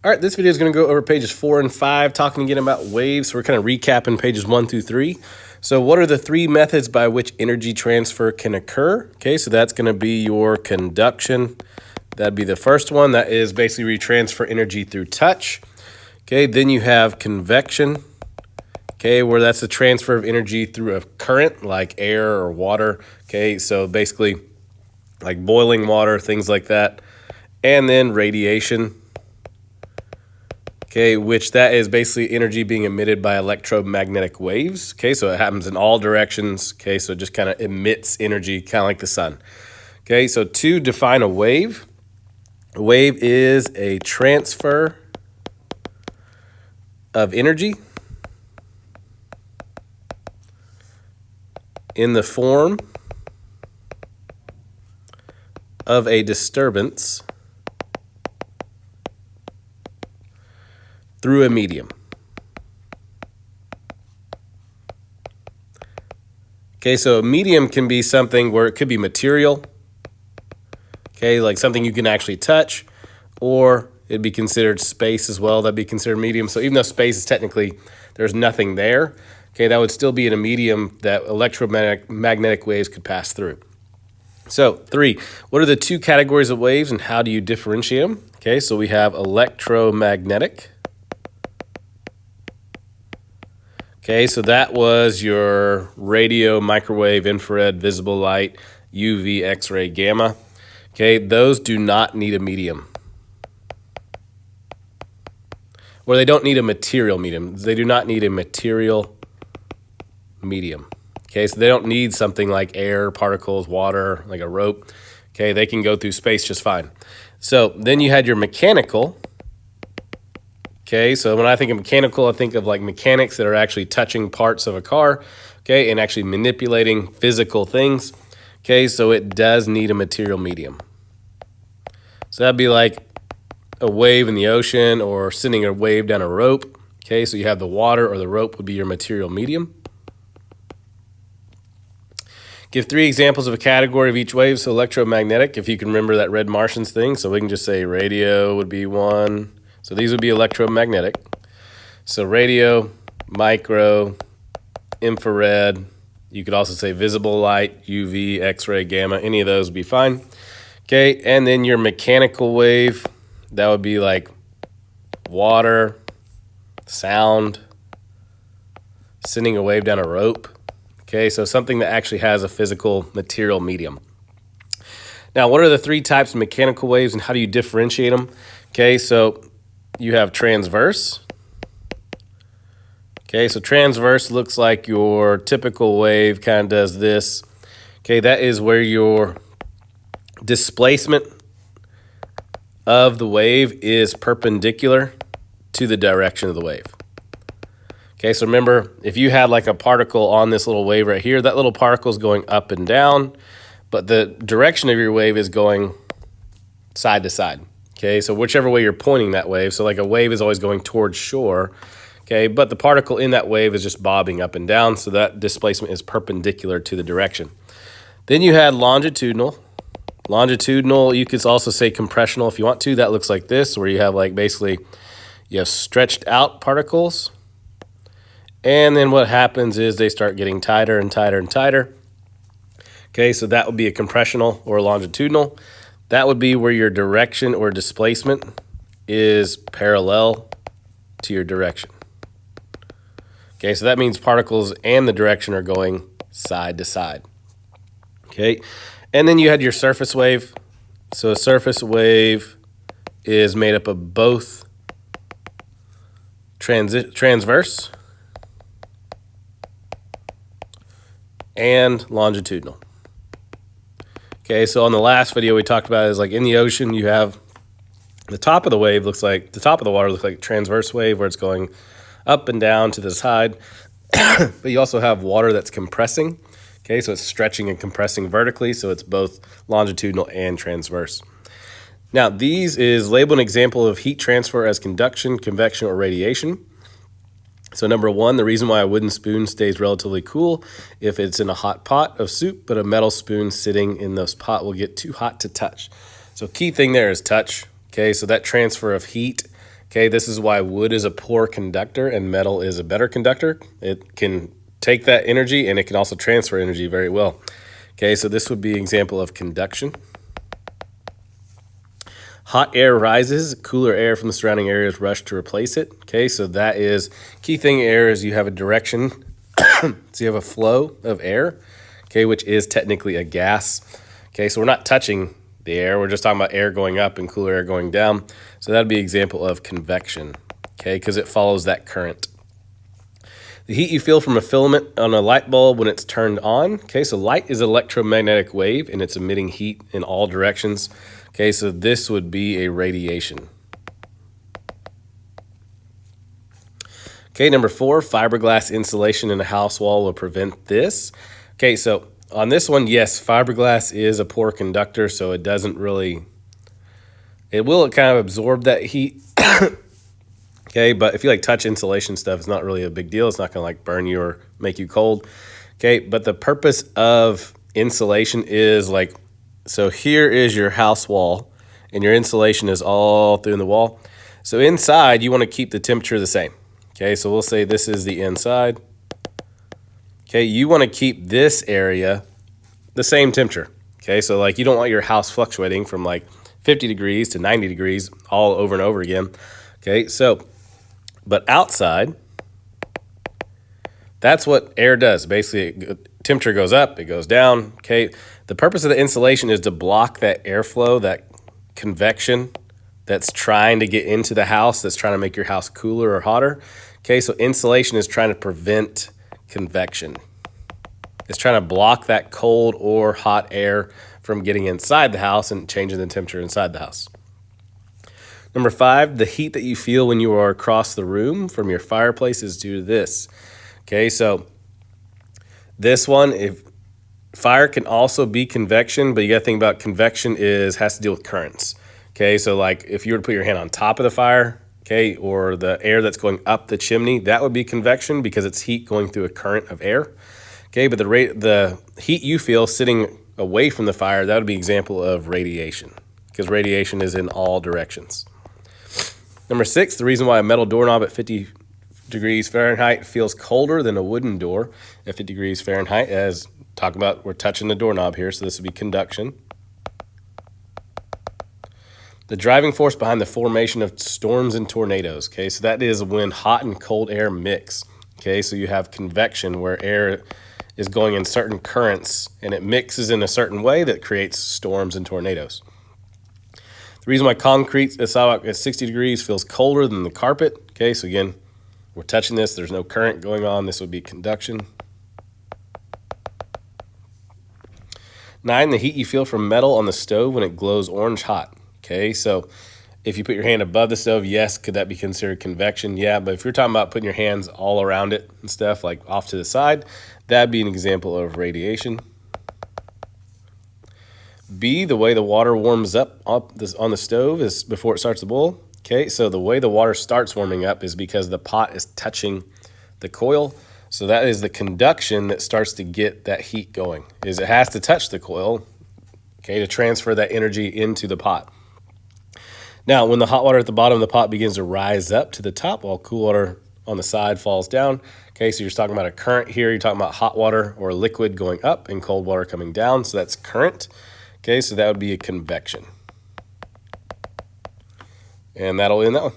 All right, this video is going to go over pages 4 and 5, talking again about waves. So we're kind of recapping pages 1 through 3. So what are the three methods by which energy transfer can occur? Okay, so that's going to be your conduction. That'd be the first one. That is basically where you transfer energy through touch. Okay, then you have convection. Okay, where that's the transfer of energy through a current like air or water. Okay, so basically like boiling water, things like that. And then radiation. Okay, which that is basically energy being emitted by electromagnetic waves. Okay, so it happens in all directions. Okay, so it just kind of emits energy, kind of like the sun. Okay, so to define a wave is a transfer of energy in the form of a disturbance through a medium. Okay, so a medium can be something where it could be material, okay, like something you can actually touch, or it'd be considered space as well. That'd be considered medium. So even though space is technically, there's nothing there, okay, that would still be in a medium that electromagnetic waves could pass through. So 3, what are the two categories of waves and how do you differentiate them? Okay, so we have electromagnetic. Okay, so that was your radio, microwave, infrared, visible light, UV, X-ray, gamma. Okay, those do not need a medium. Or they don't need a material medium. They do not need a material medium. Okay, so they don't need something like air, particles, water, like a rope. Okay, they can go through space just fine. So then you had your mechanical. Okay, so when I think of mechanical, I think of like mechanics that are actually touching parts of a car, okay, and actually manipulating physical things. Okay, so it does need a material medium. So that'd be like a wave in the ocean or sending a wave down a rope. Okay, so you have the water or the rope would be your material medium. Give 3 examples of a category of each wave. So electromagnetic, if you can remember that Red Martians thing. So we can just say radio would be one. So these would be electromagnetic. So radio, micro, infrared. You could also say visible light, UV, X-ray, gamma. Any of those would be fine. Okay, and then your mechanical wave, that would be like water, sound, sending a wave down a rope. Okay, so something that actually has a physical material medium. Now, what are the 3 types of mechanical waves and how do you differentiate them? Okay, so you have transverse. Okay, so transverse looks like your typical wave kind of does this. Okay, that is where your displacement of the wave is perpendicular to the direction of the wave. Okay, so remember, if you had like a particle on this little wave right here, that little particle is going up and down, but the direction of your wave is going side to side. Okay, so whichever way you're pointing that wave, so like a wave is always going towards shore, okay, but the particle in that wave is just bobbing up and down, so that displacement is perpendicular to the direction. Then you had longitudinal. Longitudinal, you could also say compressional if you want to. That looks like this, where you have like basically, you have stretched out particles, and then what happens is they start getting tighter and tighter and tighter. Okay, so that would be a compressional or longitudinal. That would be where your direction or displacement is parallel to your direction. Okay, so that means particles and the direction are going side to side. Okay, and then you had your surface wave. So a surface wave is made up of both transverse and longitudinal. Okay, so on the last video we talked about is like in the ocean you have the top of the wave looks like, the top of the water looks like a transverse wave where it's going up and down to the side. But you also have water that's compressing. Okay, so it's stretching and compressing vertically, so it's both longitudinal and transverse. Now, these is label an example of heat transfer as conduction, convection, or radiation. So number 1, the reason why a wooden spoon stays relatively cool if it's in a hot pot of soup, but a metal spoon sitting in this pot will get too hot to touch. So key thing there is touch. Okay, so that transfer of heat Okay, this is why wood is a poor conductor and metal is a better conductor. It can take that energy and it can also transfer energy very well. Okay, so this would be an example of conduction. Hot air rises, cooler air from the surrounding area is rushed to replace it. Okay, so that is key thing. Air is you have a direction, so you have a flow of air, okay, which is technically a gas. Okay, so we're not touching the air, we're just talking about air going up and cooler air going down. So that'd be an example of convection, okay, because it follows that current. The heat you feel from a filament on a light bulb when it's turned on. Okay, so light is an electromagnetic wave and it's emitting heat in all directions. Okay, so this would be a radiation. Okay, number 4, fiberglass insulation in a house wall will prevent this. Okay, so on this one, yes, fiberglass is a poor conductor, so it doesn't really, it will kind of absorb that heat. Okay, but if you like touch insulation stuff, it's not really a big deal. It's not gonna like burn you or make you cold. Okay, but the purpose of insulation is like, so here is your house wall and your insulation is all through the wall. So inside, you wanna keep the temperature the same. Okay, so we'll say this is the inside. Okay, you wanna keep this area the same temperature. Okay, so like you don't want your house fluctuating from like 50 degrees to 90 degrees all over and over again. Okay, so, but outside, that's what air does. Basically, temperature goes up, it goes down. Okay, the purpose of the insulation is to block that airflow, that convection that's trying to get into the house, that's trying to make your house cooler or hotter. Okay, so insulation is trying to prevent convection. It's trying to block that cold or hot air from getting inside the house and changing the temperature inside the house. Number 5, the heat that you feel when you are across the room from your fireplace is due to this. Okay, so this one, if fire can also be convection, but you got to think about convection has to deal with currents. Okay, so like if you were to put your hand on top of the fire, okay, or the air that's going up the chimney, that would be convection because it's heat going through a current of air. Okay, but the heat you feel sitting away from the fire, that would be an example of radiation because radiation is in all directions. Number 6, the reason why a metal doorknob at 50 degrees Fahrenheit feels colder than a wooden door at 50 degrees Fahrenheit, as talk about, we're touching the doorknob here, so this would be conduction. The driving force behind the formation of storms and tornadoes. Okay, so that is when hot and cold air mix. Okay, so you have convection where air is going in certain currents and it mixes in a certain way that creates storms and tornadoes. The reason why concrete at 60 degrees feels colder than the carpet. Okay, so again, we're touching this, there's no current going on, this would be conduction. 9, the heat you feel from metal on the stove when it glows orange hot. Okay, so if you put your hand above the stove, yes, could that be considered convection? Yeah, but if you're talking about putting your hands all around it and stuff, like off to the side, that'd be an example of radiation. B, the way the water warms up on the stove is before it starts to boil. Okay, so the way the water starts warming up is because the pot is touching the coil. So that is the conduction that starts to get that heat going, is it has to touch the coil, okay, to transfer that energy into the pot. Now, when the hot water at the bottom of the pot begins to rise up to the top while cool water on the side falls down, okay, so you're talking about a current here, you're talking about hot water or liquid going up and cold water coming down, so that's current. Okay, so that would be a convection. And that'll end that one.